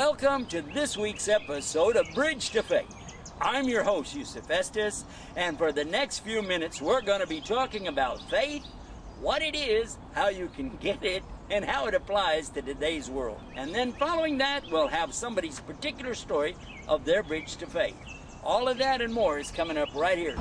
Welcome to this week's episode of Bridge to Faith. I'm your host, Yusuf Estes, and for the next few minutes, we're going to be talking about faith, what it is, how you can get it, and how it applies to today's world. And then following that, we'll have somebody's particular story of their bridge to faith. All of that and more is coming up right here.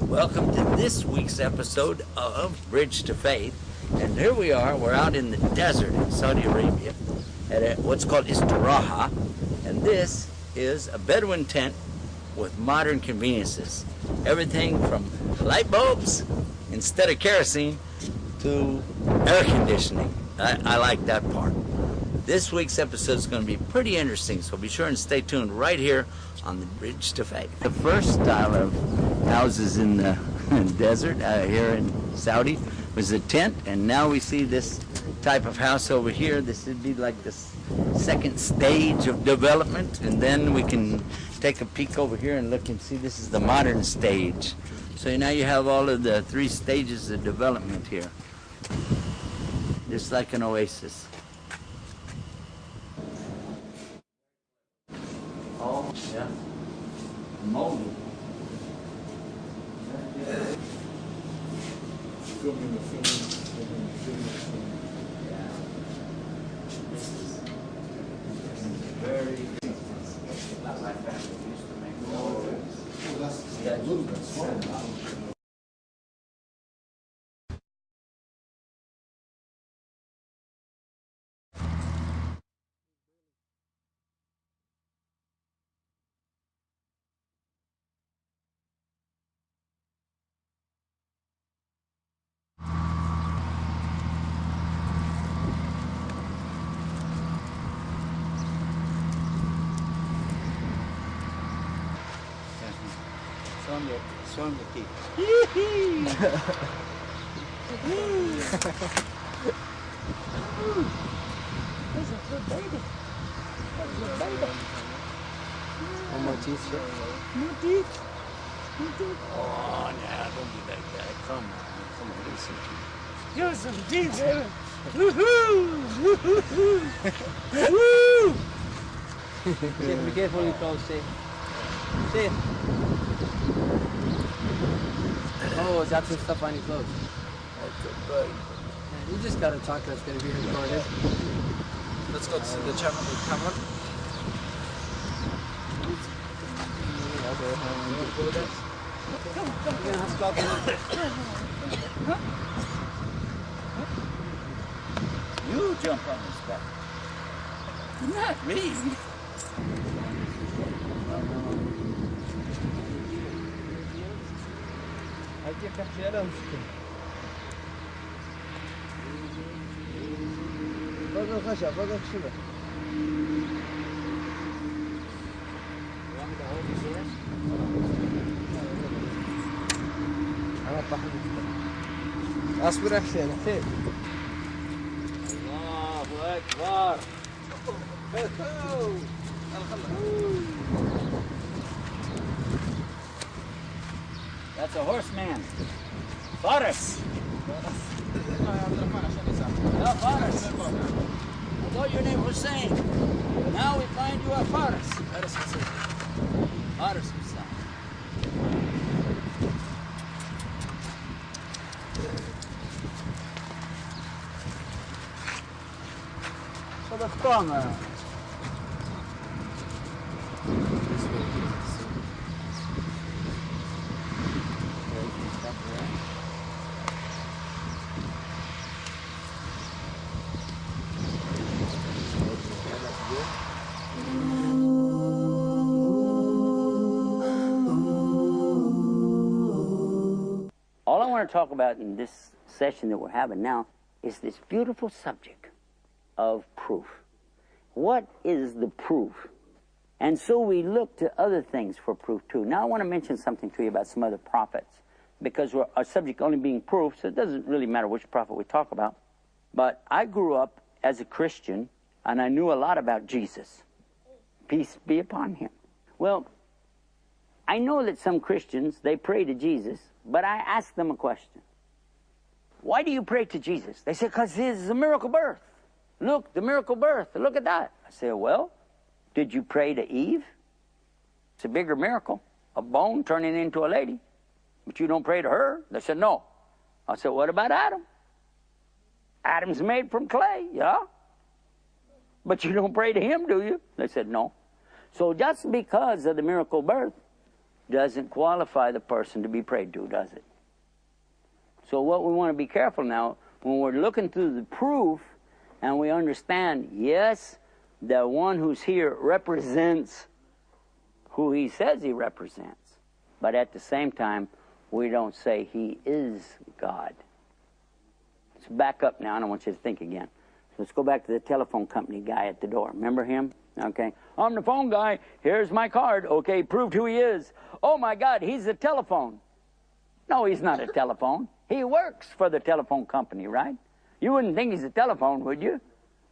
Welcome to this week's episode of Bridge to Faith. And here we are, we're out in the desert in Saudi Arabia at what's called Istiraha. And this is a Bedouin tent with modern conveniences. Everything from light bulbs instead of kerosene to air conditioning. I like that part. This week's episode is going to be pretty interesting, so be sure and stay tuned right here on the Bridge to Faith. The first style of houses in the desert here in Saudi was a tent, and now we see this type of house over here. This would be like the second stage of development, and then we can take a peek over here and look and see this is the modern stage. So now you have all of the three stages of development here. Just like an oasis. Oh, yeah. Moldy. Filming. Yeah. This is very not my family used to make all That's a little bit smaller. Show him the teeth. There's a good baby. There's a baby. One more teeth, sir. No teeth. No teeth. Oh, nah, don't be like that. Come on, give us some teeth. Give us some teeth, baby. Woohoo! Woo! Be careful when you call Shay. Shay. Oh, got some stuff on your clothes. That's a bug. Man, you just gotta talk that's gonna be recorded. Let's go to the camera. You jump on this back. Not me. هدي كم شيء مشكلة. فوق الخشب فوق الشبك. أنا طحن. أصبر حسين حسين. الله أكبر. That's a horseman. Faras. No, Faras. I thought your name was Hussein. Now we find you are Faras. Faras Hussein. صدقتنا. All I want to talk about in this session that we're having now is this beautiful subject of proof. What is the proof? And so we look to other things for proof too. Now I want to mention something to you about some other prophets, because our subject only being proof, so it doesn't really matter which prophet we talk about. But I grew up as a Christian, and I knew a lot about Jesus. Peace be upon him. Well, I know that some Christians, they pray to Jesus, but I ask them a question. why do you pray to Jesus? They said, because this is a miracle birth. Look, the miracle birth. Look at that. I said, well, did you pray to Eve? It's a bigger miracle. A bone turning into a lady. But you don't pray to her. They said, no. I said, what about Adam? Adam's made from clay, yeah? But you don't pray to him, do you? They said, no. So just because of the miracle birth doesn't qualify the person to be prayed to, does it? So what we want to be careful now, when we're looking through the proof and we understand, yes, the one who's here represents who he says he represents. But at the same time, we don't say he is God. Let's back up now, and I want you to think again. Let's go back to the telephone company guy at the door. Remember him? Okay. I'm the phone guy. Here's my card. Okay, proved who he is. Oh, my God, he's a telephone. No, he's not a telephone. He works for the telephone company, right? You wouldn't think he's a telephone, would you?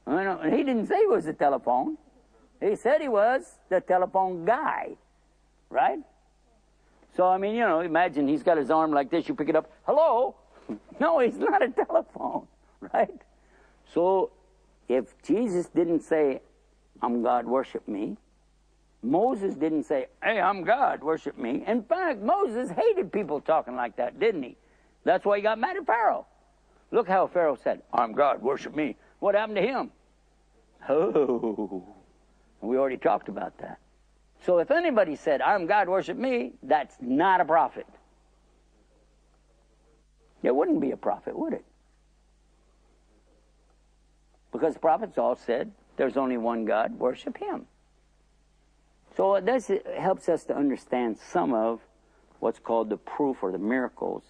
He didn't say he was a telephone. He said he was the telephone guy, right? So, I mean, you know, imagine he's got his arm like this. You pick it up. Hello? No, he's not a telephone, right? So, if Jesus didn't say, I'm God, worship me, Moses didn't say, hey, I'm God, worship me. In fact, Moses hated people talking like that, didn't he? That's why he got mad at Pharaoh. Look how Pharaoh said, I'm God, worship me. What happened to him? Oh, we already talked about that. So if anybody said, I'm God, worship me, that's not a prophet. It wouldn't be a prophet, would it? Because the prophets all said, there's only one God, worship him. So it helps us to understand some of what's called the proof or the miracles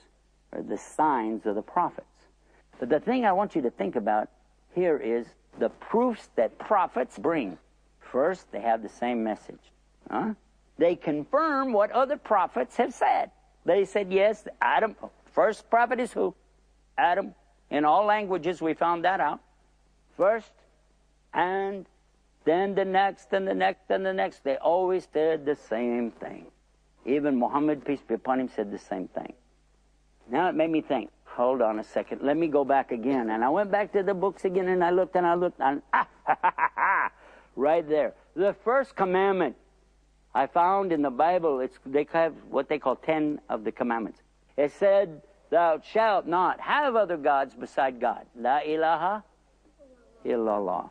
or the signs of the prophets. But the thing I want you to think about here is the proofs that prophets bring. First, they have the same message. They confirm what other prophets have said. They said, yes, Adam, first prophet is who? Adam. In all languages, we found that out. First, and then the next, and the next, and the next. They always said the same thing. Even Muhammad, peace be upon him, said the same thing. Now it made me think, hold on a second, let me go back again. And I went back to the books again, and I looked, and right there. The first commandment I found in the Bible, they have what they call 10 of the commandments. It said, thou shalt not have other gods beside God. La ilaha illallah.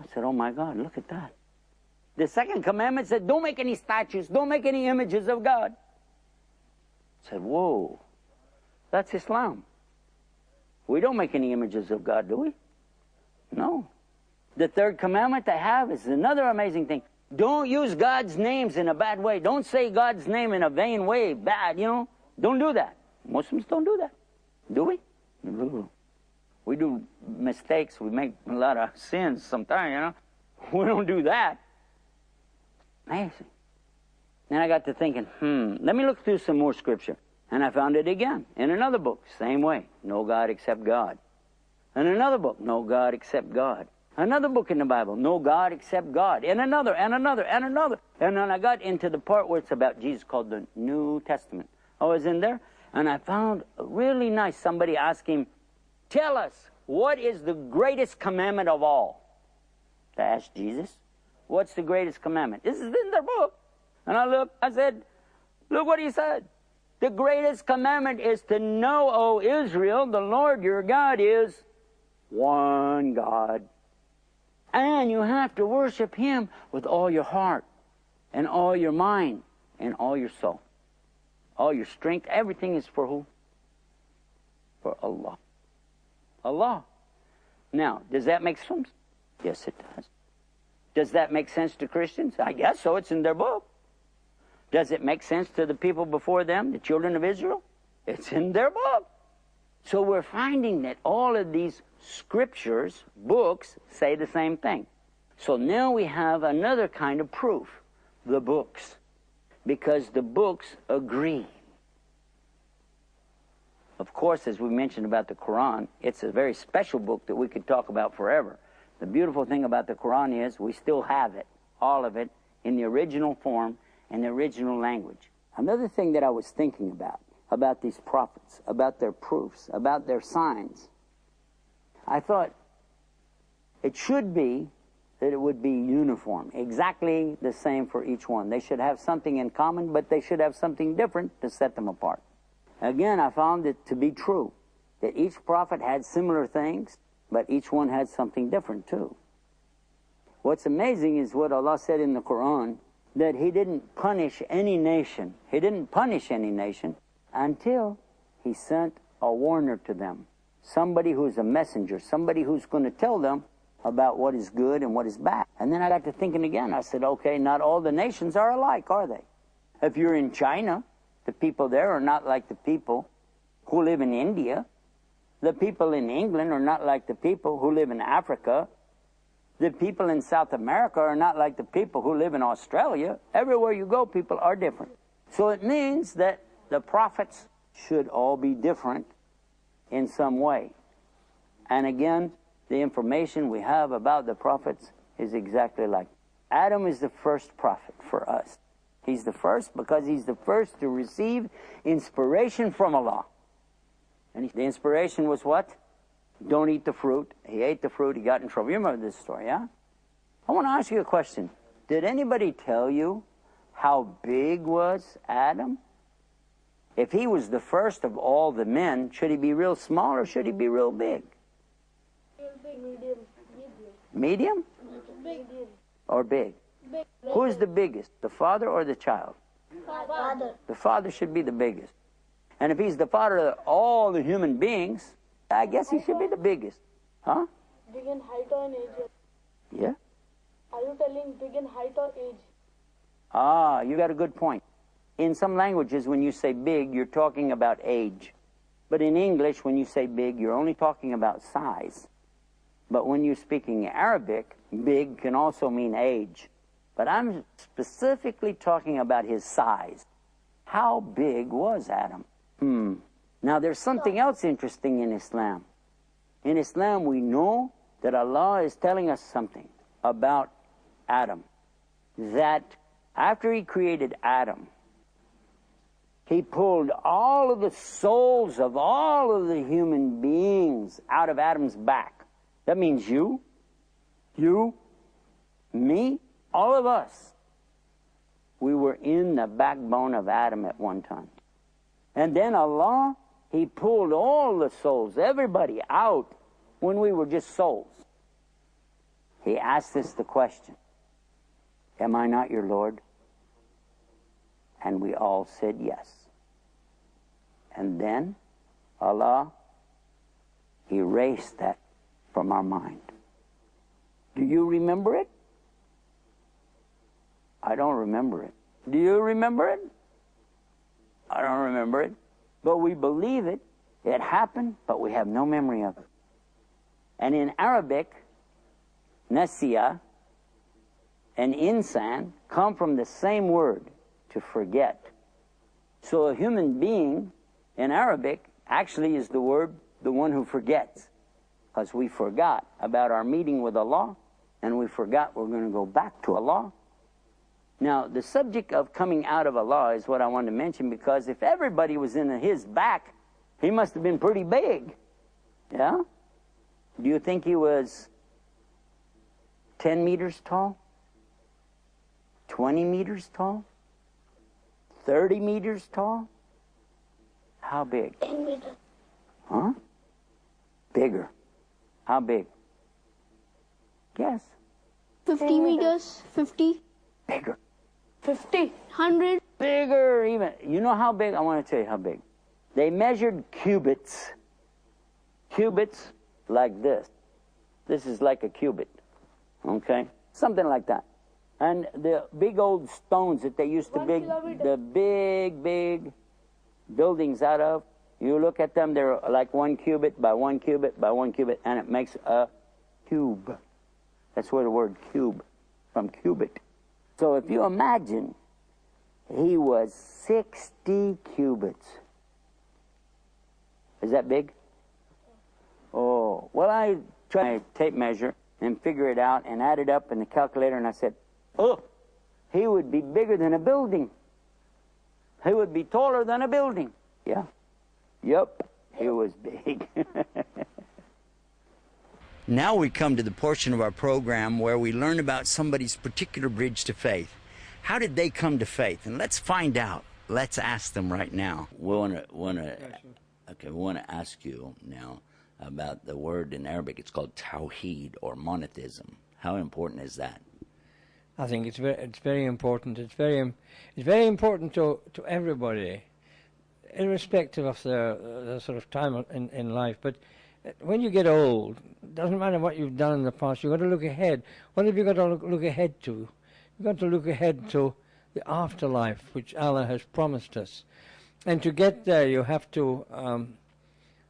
I said, oh my God, look at that. The second commandment said, don't make any statues, don't make any images of God. I said, whoa, that's Islam. We don't make any images of God, do we? No. The third commandment I have is another amazing thing. Don't use God's names in a bad way. Don't say God's name in a vain way, bad, you know. Don't do that. Muslims don't do that. Do we? We do mistakes. We make a lot of sins sometimes, you know. We don't do that. Amazing. Then I got to thinking, let me look through some more scripture. And I found it again in another book, same way. No God except God. In another book, no God except God. Another book in the Bible, no God except God. And another, and another, and another. And then I got into the part where it's about Jesus called the New Testament. I was in there, and I found really nice. Somebody asked him, tell us, what is the greatest commandment of all? I asked Jesus, what's the greatest commandment? This is in their book. And I said, look what he said. The greatest commandment is to know, O Israel, the Lord your God is one God. And you have to worship him with all your heart and all your mind and all your soul. All your strength, everything is for who? For Allah. Allah. Now, does that make sense? Yes, it does. Does that make sense to Christians? I guess so. It's in their book. Does it make sense to the people before them, the children of Israel? It's in their book. So we're finding that all of these scriptures, books, say the same thing. So now we have another kind of proof, the books, because the books agree. Of course, as we mentioned about the Quran, it's a very special book that we could talk about forever. The beautiful thing about the Quran is we still have it, all of it, in the original form and the original language. Another thing that I was thinking about, about these prophets, about their proofs, about their signs. I thought it should be that it would be uniform, exactly the same for each one. They should have something in common, but they should have something different to set them apart. Again, I found it to be true, that each prophet had similar things, but each one had something different too. What's amazing is what Allah said in the Quran, that He didn't punish any nation. He didn't punish any nation until He sent a warner to them. Somebody who's a messenger, somebody who's going to tell them about what is good and what is bad. And then I got to thinking again. I said, okay, not all the nations are alike, are they? If you're in China, the people there are not like the people who live in India. The people in England are not like the people who live in Africa. The people in South America are not like the people who live in Australia. Everywhere you go, people are different. So it means that the prophets should all be different in some way. And again, the information we have about the prophets is exactly like Adam is the first prophet for us. He's the first because he's the first to receive inspiration from Allah. And the inspiration was what? Don't eat the fruit. He ate the fruit, he got in trouble. You remember this story, yeah? I want to ask you a question. Did anybody tell you how big was Adam? If he was the first of all the men, should he be real small or should he be real big? Medium. Medium? Big. Or big? Big. Who's the biggest, the father or the child? Father. The father should be the biggest. And if he's the father of all the human beings, I guess he should be the biggest. Huh? Big in height or in age? Yeah? Are you telling big in height or age? Ah, you got a good point. In some languages, when you say big, you're talking about age. But in English, when you say big, you're only talking about size. But when you're speaking Arabic, big can also mean age. But I'm specifically talking about his size. How big was Adam? Now, there's something else interesting in Islam. In Islam, we know that Allah is telling us something about Adam. That after He created Adam, He pulled all of the souls of all of the human beings out of Adam's back. That means you, me, all of us. We were in the backbone of Adam at one time. And then Allah, He pulled all the souls, everybody out when we were just souls. He asked us the question, am I not your Lord? And we all said yes. And then Allah erased that from our mind. Do you remember it? I don't remember it. Do you remember it? I don't remember it. But we believe it. It happened, but we have no memory of it. And in Arabic, nasiya and insan come from the same word, to forget. So a human being in Arabic actually is the word, the one who forgets. Because we forgot about our meeting with Allah, and we forgot we're going to go back to Allah. Now, the subject of coming out of Allah is what I wanted to mention, because if everybody was in His back, He must have been pretty big. Yeah? Do you think He was 10 meters tall? 20 meters tall? 30 meters tall? How big? 10 meters. Huh? Bigger. How big? Guess. 50 meters, 50, Bigger. 50. 100. Bigger even. You know how big? I want to tell you how big. They measured cubits. Cubits like this. This is like a cubit. Okay? Something like that. And the big old stones that they used to 1 big, kilometer. the big buildings out of, you look at them, they're like 1 cubit by 1 cubit by 1 cubit, and it makes a cube. That's where the word cube, from cubit. So if you imagine, he was 60 cubits. Is that big? Oh, well, I tried a tape measure and figure it out and add it up in the calculator, and I said, oh, he would be bigger than a building. He would be taller than a building. Yeah. Yep. It was big. Now we come to the portion of our program where we learn about somebody's particular bridge to faith. How did they come to faith? And let's find out. Let's ask them right now. We want to ask you now about the word in Arabic. It's called tawheed, or monotheism. How important is that? I think it's very important. It's very important to everybody, irrespective of the sort of time in life. But when you get old, it doesn't matter what you've done in the past. You've got to look ahead. What have you got to look ahead to? You've got to look ahead to the afterlife, which Allah has promised us. And to get there, you have to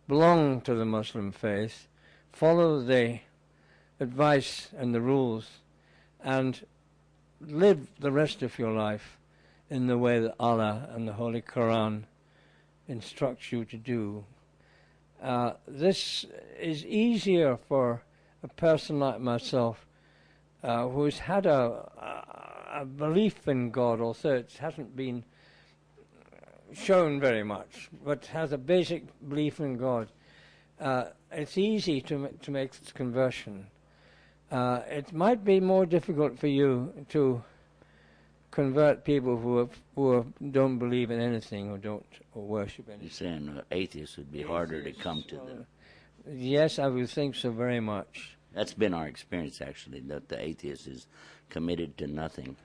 belong to the Muslim faith, follow the advice and the rules, and live the rest of your life in the way that Allah and the Holy Quran instructs you to do. This is easier for a person like myself who's had a belief in God, although it hasn't been shown very much, but has a basic belief in God. It's easy to make this conversion. It might be more difficult for you to convert people who don't believe in anything, or don't worship anything. You're saying atheists would be harder to come to them. Yes, I would think so very much. That's been our experience, actually, that the atheist is committed to nothing.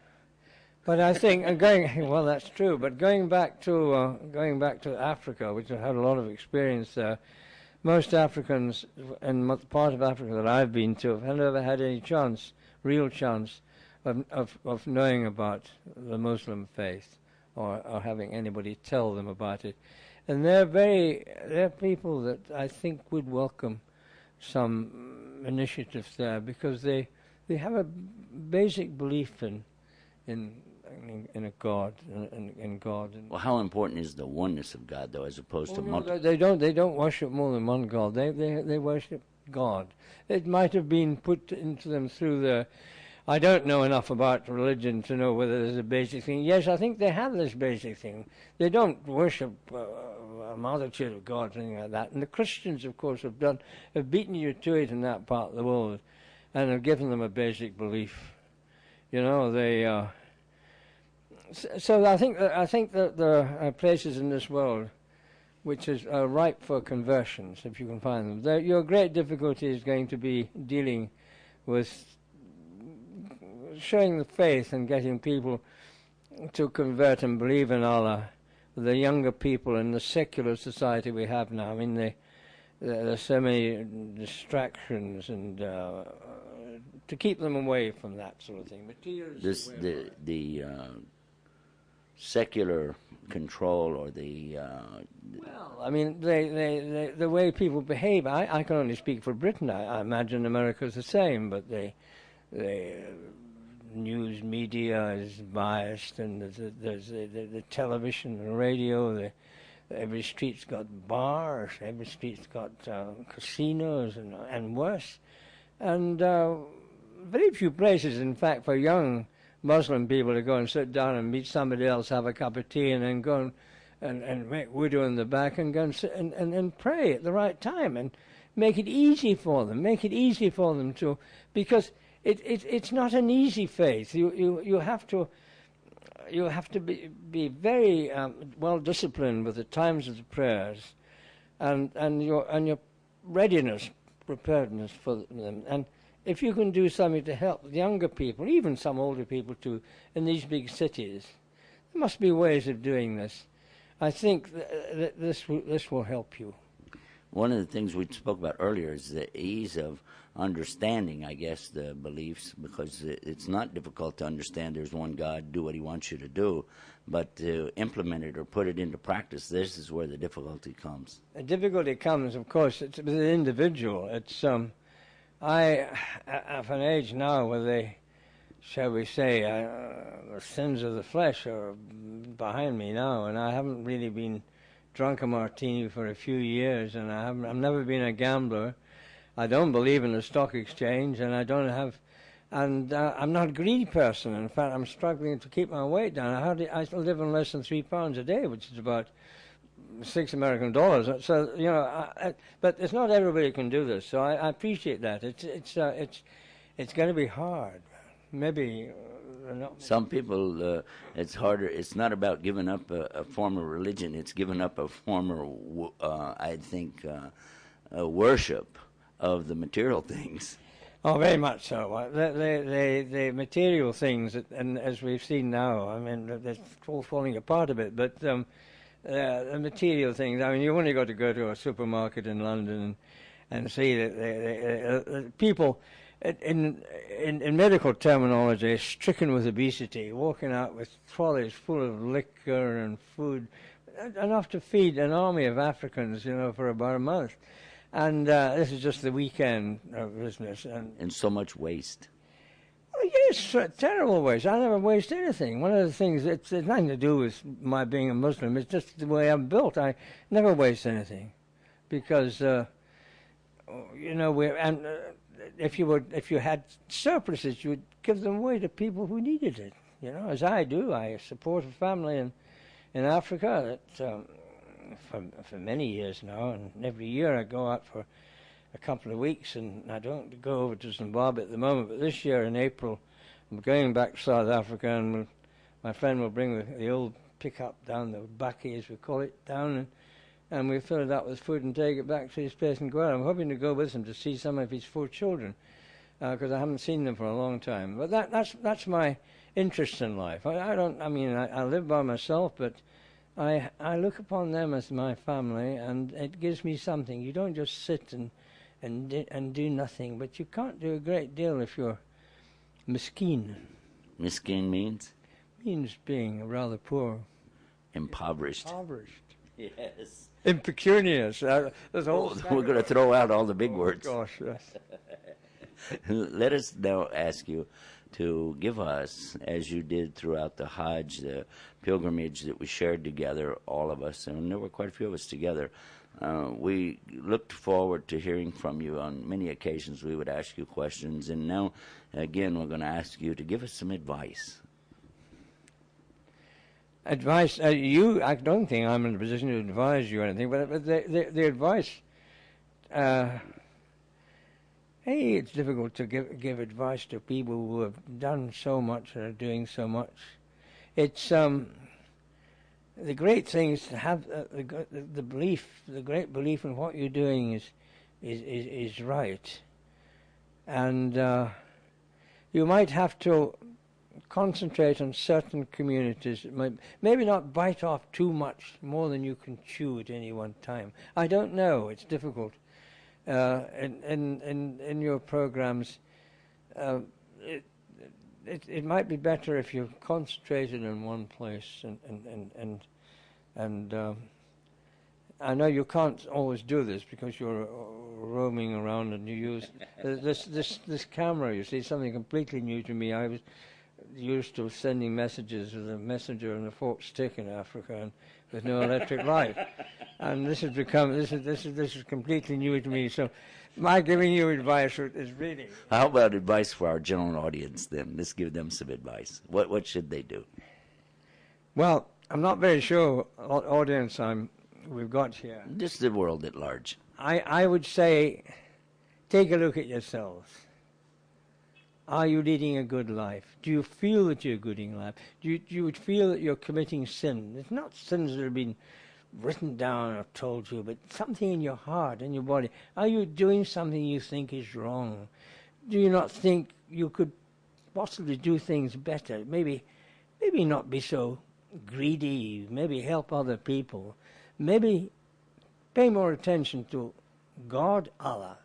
But I think well, that's true. But going back to Africa, which I've had a lot of experience there, most Africans in the part of Africa that I've been to have never had any real chance of knowing about the Muslim faith, or having anybody tell them about it. And they're people that I think would welcome some initiatives there, because they have a basic belief in a God, in God. Well, how important is the oneness of God, though, as opposed to multiple? They don't worship more than one God. They worship God. It might have been put into them through the. I don't know enough about religion to know whether there's a basic thing. Yes, I think they have this basic thing. They don't worship a multitude of gods or anything like that. And the Christians, of course, have beaten you to it in that part of the world, and have given them a basic belief. You know, they. So I think that there are places in this world which is ripe for conversions, if you can find them. Your great difficulty is going to be dealing with showing the faith and getting people to convert and believe in Allah. The younger people in the secular society we have now. I mean, there's so many distractions, and to keep them away from that sort of thing. The secular control, or the well, I mean, the way people behave. I can only speak for Britain. I imagine America's the same, but the news media is biased, and there's the television and radio. Every street's got bars. Every street's got casinos, and worse. And very few places, in fact, for young Muslim people to go and sit down and meet somebody else, have a cup of tea, and then go and make wudu in the back, and go and sit and pray at the right time, and make it easy for them. Make it easy for them to, because it's not an easy faith. You have to be very well disciplined with the times of the prayers, and your readiness, preparedness for them. And if you can do something to help the younger people, even some older people too, in these big cities, there must be ways of doing this. I think that this will help you. One of the things we spoke about earlier is the ease of understanding, I guess, the beliefs, because it's not difficult to understand there's one God, do what he wants you to do, but to implement it or put it into practice, this is where the difficulty comes. The difficulty comes, of course, it's with the individual. It's I have an age now where they, shall we say, the sins of the flesh are behind me now, and I haven't really been drunk a martini for a few years, and I've never been a gambler. I don't believe in the stock exchange, and I'm not a greedy person. In fact, I'm struggling to keep my weight down. I live on less than £3 a day, which is about $6 American. So but it's not everybody can do this. So I appreciate that. It's going to be hard. Maybe not. Some people, it's harder. It's not about giving up a form of religion. It's giving up a form of, I think, worship of the material things. Oh, very much so. The material things, and as we've seen now, I mean, it's all falling apart a bit. But the material things. I mean, you only got to go to a supermarket in London and see that the people. In medical terminology, stricken with obesity, walking out with trolleys full of liquor and food, enough to feed an army of Africans, for about a month. And this is just the weekend business. And so much waste. Oh, yes, terrible waste. I never waste anything. One of the things, it's nothing to do with my being a Muslim, it's just the way I'm built. I never waste anything. Because, if you had surpluses, you would give them away to people who needed it. As I do. I support a family in Africa that for many years now, and every year I go out for a couple of weeks, and I don't go over to Zimbabwe at the moment. But this year in April, I'm going back to South Africa, and my friend will bring the old pickup down, the Baaqi as we call it, down, and we fill it up with food and take it back to his place and go out. I'm hoping to go with him to see some of his 4 children, because I haven't seen them for a long time. But that's my interest in life. I live by myself, but I look upon them as my family, and it gives me something. You don't just sit and do nothing, but you can't do a great deal if you're miskeen. Miskeen means? Means being rather poor. Impoverished. Yes. Impecunious. We're going to throw out all the big words. Gosh, yes. Let us now ask you to give us, as you did throughout the Hajj, the pilgrimage that we shared together, all of us, and there were quite a few of us together. We looked forward to hearing from you on many occasions. We would ask you questions, and now, again, we're going to ask you to give us some advice. Advice? I don't think I'm in a position to advise you or anything, but the advice, it's difficult to give advice to people who have done so much and are doing so much. It's the great thing is to have the belief, the great belief in what you're doing is right, and you might have to concentrate on certain communities. Maybe not bite off too much more than you can chew at any one time. I don't know. It's difficult. In your programs, it might be better if you concentrated in one place. And I know you can't always do this because you're roaming around and you use this camera. You see, something completely new to me. I was used to sending messages with a messenger and a forked stick in Africa, and with no electric light. And this is completely new to me. So my giving you advice is really. How about advice for our general audience then? Let's give them some advice. What should they do? Well, I'm not very sure what audience we've got here. Just the world at large. I would say, take a look at yourselves. Are you leading a good life? Do you feel that you're leading life? Do you feel that you're committing sin? It's not sins that have been written down or told you, but something in your heart, in your body. Are you doing something you think is wrong? Do you not think you could possibly do things better? Maybe not be so greedy. Maybe help other people. Maybe pay more attention to God, Allah.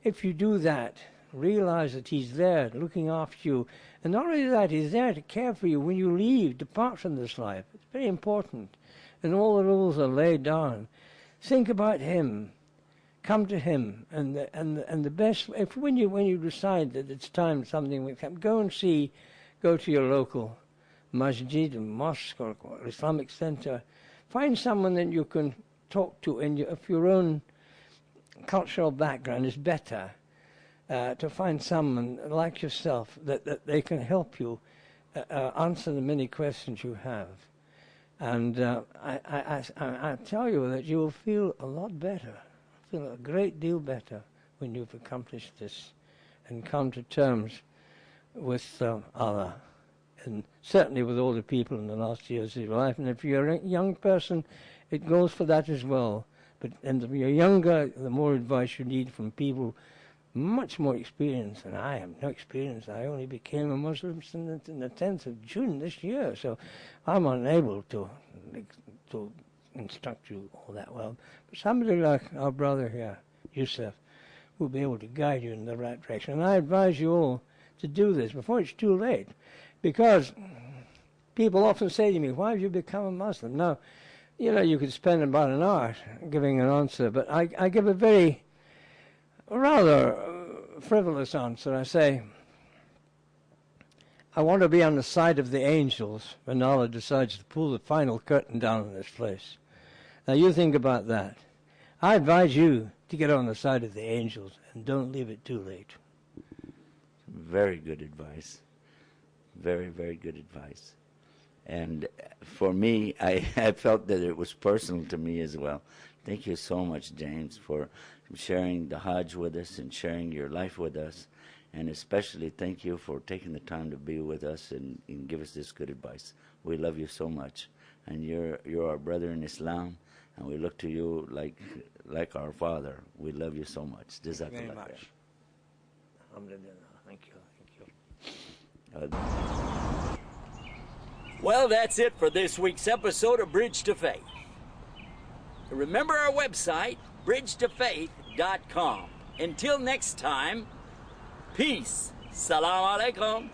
If you do that, realize that He's there looking after you. And not only that, He's there to care for you when you leave, depart from this life. It's very important. And all the rules are laid down. Think about Him. Come to Him. And the best, when you decide that it's time something will come, go to your local masjid, mosque, or Islamic center. Find someone that you can talk to, and if your own cultural background is better, to find someone like yourself that they can help you answer the many questions you have. And I tell you that you will feel a lot better, feel a great deal better when you've accomplished this and come to terms with Allah, and certainly with all the people in the last years of your life. And if you're a young person, it goes for that as well. But and if you're younger, the more advice you need from people much more experienced. And I have no experience. I only became a Muslim in the 10th of June this year, so I'm unable to instruct you all that well. But somebody like our brother here, Yusuf, will be able to guide you in the right direction. And I advise you all to do this before it's too late, because people often say to me, why have you become a Muslim? Now, you know, you could spend about an hour giving an answer, but I give a very rather frivolous answer. I say, I want to be on the side of the angels when Allah decides to pull the final curtain down on this place. Now you think about that. I advise you to get on the side of the angels and don't leave it too late. Very good advice. Very, very good advice. And for me, I felt that it was personal to me as well. Thank you so much, James, for sharing the Hajj with us and sharing your life with us. And especially thank you for taking the time to be with us and give us this good advice. We love you so much. And you're our brother in Islam, and we look to you like our father. We love you so much. Jazakallah. Very much. Alhamdulillah. Thank you. Well, that's it for this week's episode of Bridge to Faith. Remember our website, bridgetofaith.com. Until next time, peace. Salam alaikum.